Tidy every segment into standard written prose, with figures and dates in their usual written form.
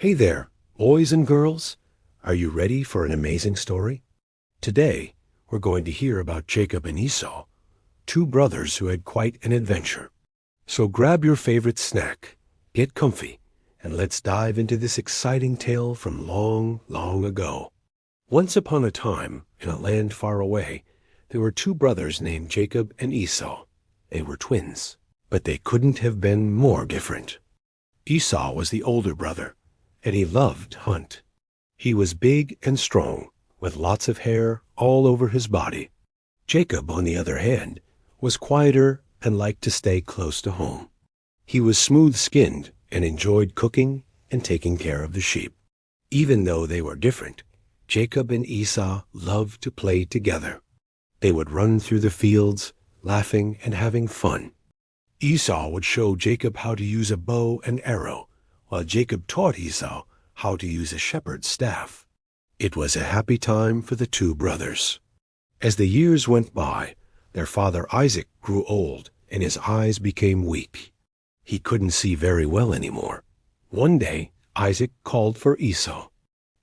Hey there, boys and girls. Are you ready for an amazing story? Today, we're going to hear about Jacob and Esau, two brothers who had quite an adventure. So grab your favorite snack, get comfy, and let's dive into this exciting tale from long, long ago. Once upon a time, in a land far away, there were two brothers named Jacob and Esau. They were twins, but they couldn't have been more different. Esau was the older brother, and he loved to hunt. He was big and strong, with lots of hair all over his body. Jacob, on the other hand, was quieter and liked to stay close to home. He was smooth-skinned and enjoyed cooking and taking care of the sheep. Even though they were different, Jacob and Esau loved to play together. They would run through the fields, laughing and having fun. Esau would show Jacob how to use a bow and arrow, while Jacob taught Esau how to use a shepherd's staff. It was a happy time for the two brothers. As the years went by, their father Isaac grew old and his eyes became weak. He couldn't see very well anymore. One day, Isaac called for Esau.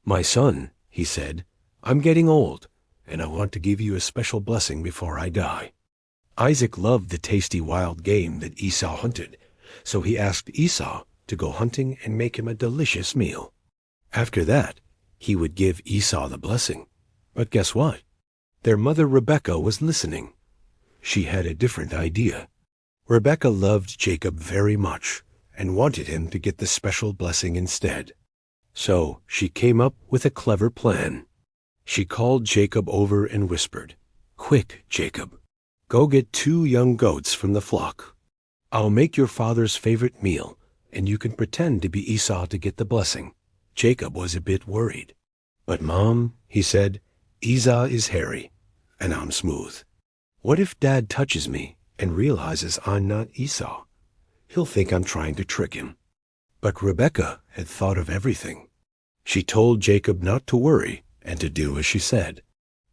"My son," he said, "I'm getting old, and I want to give you a special blessing before I die." Isaac loved the tasty wild game that Esau hunted, so he asked Esau to go hunting and make him a delicious meal. After that, he would give Esau the blessing. But guess what? Their mother Rebekah was listening. She had a different idea. Rebekah loved Jacob very much and wanted him to get the special blessing instead. So she came up with a clever plan. She called Jacob over and whispered, "Quick, Jacob, go get 2 young goats from the flock. I'll make your father's favorite meal, and you can pretend to be Esau to get the blessing." Jacob was a bit worried. "But Mom," he said, "Esau is hairy, and I'm smooth. What if Dad touches me and realizes I'm not Esau? He'll think I'm trying to trick him." But Rebekah had thought of everything. She told Jacob not to worry and to do as she said.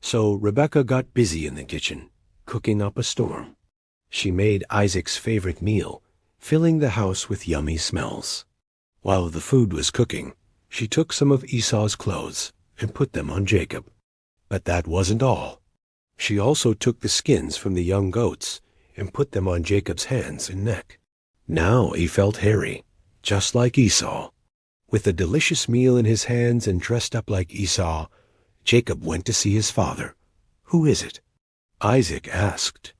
So Rebekah got busy in the kitchen, cooking up a storm. She made Isaac's favorite meal, filling the house with yummy smells. While the food was cooking, she took some of Esau's clothes and put them on Jacob. But that wasn't all. She also took the skins from the young goats and put them on Jacob's hands and neck. Now he felt hairy, just like Esau. With a delicious meal in his hands and dressed up like Esau, Jacob went to see his father. "Who is it?" Isaac asked.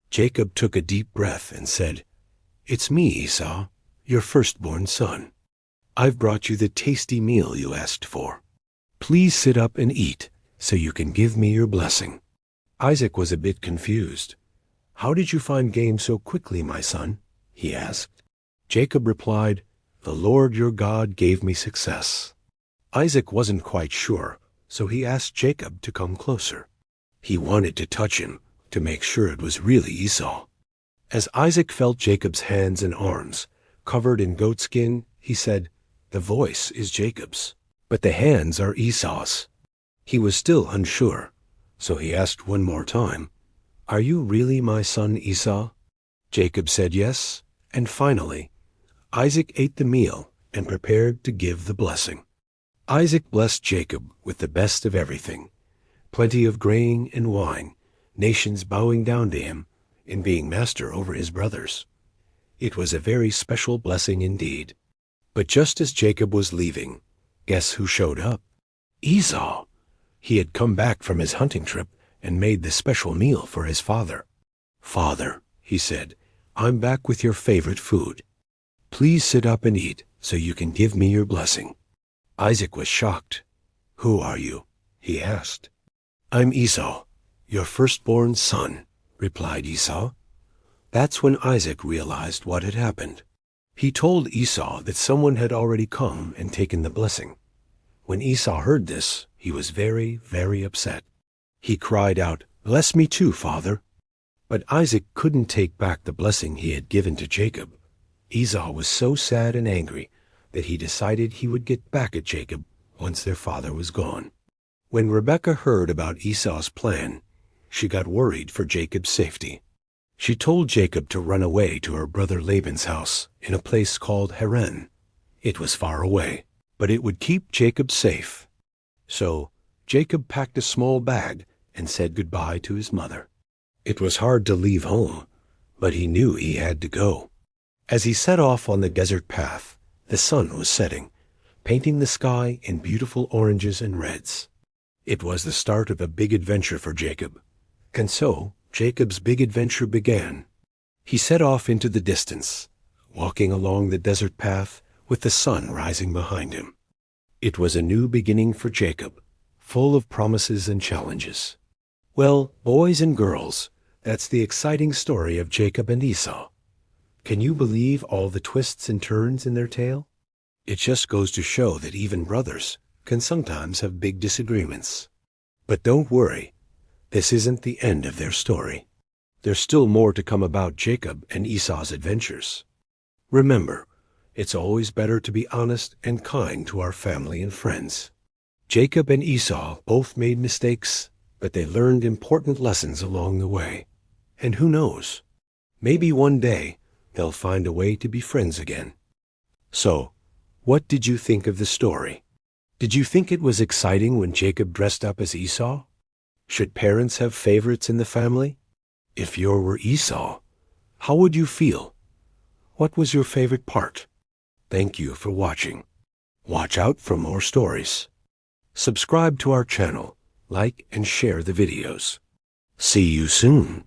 Jacob took a deep breath and said, "It's me, Esau, your firstborn son. I've brought you the tasty meal you asked for. Please sit up and eat so you can give me your blessing." Isaac was a bit confused. "How did you find game so quickly, my son?" he asked. Jacob replied, "The Lord your God gave me success." Isaac wasn't quite sure, so he asked Jacob to come closer. He wanted to touch him to make sure it was really Esau. As Isaac felt Jacob's hands and arms covered in goatskin, he said, "The voice is Jacob's, but the hands are Esau's." He was still unsure, so he asked one more time, "Are you really my son Esau?" Jacob said yes, and finally, Isaac ate the meal and prepared to give the blessing. Isaac blessed Jacob with the best of everything, plenty of grain and wine, nations bowing down to him and being master over his brothers. It was a very special blessing indeed. But just as Jacob was leaving, guess who showed up? Esau. He had come back from his hunting trip and made the special meal for his father. "Father," he said, "I'm back with your favorite food. Please sit up and eat so you can give me your blessing." Isaac was shocked. "Who are you?" he asked. "I'm Esau, your firstborn son," replied Esau. That's when Isaac realized what had happened. He told Esau that someone had already come and taken the blessing. When Esau heard this, he was very, very upset. He cried out, "Bless me too, father." But Isaac couldn't take back the blessing he had given to Jacob. Esau was so sad and angry that he decided he would get back at Jacob once their father was gone. When Rebekah heard about Esau's plan, she got worried for Jacob's safety. She told Jacob to run away to her brother Laban's house in a place called Haran. It was far away. but it would keep Jacob safe. So Jacob packed a small bag and said goodbye to his mother. It was hard to leave home, but he knew he had to go. As he set off on the desert path, the sun was setting, painting the sky in beautiful oranges and reds. It was the start of a big adventure for Jacob. And so Jacob's big adventure began. He set off into the distance, walking along the desert path with the sun rising behind him. It was a new beginning for Jacob, full of promises and challenges. Well, boys and girls, that's the exciting story of Jacob and Esau. Can you believe all the twists and turns in their tale? It just goes to show that even brothers can sometimes have big disagreements. But don't worry, this isn't the end of their story. There's still more to come about Jacob and Esau's adventures. Remember, it's always better to be honest and kind to our family and friends. Jacob and Esau both made mistakes, but they learned important lessons along the way. And who knows, maybe one day they'll find a way to be friends again. So, what did you think of the story? Did you think it was exciting when Jacob dressed up as Esau? Should parents have favorites in the family? If you were Esau, how would you feel? What was your favorite part? Thank you for watching. Watch out for more stories. Subscribe to our channel, like and share the videos. See you soon.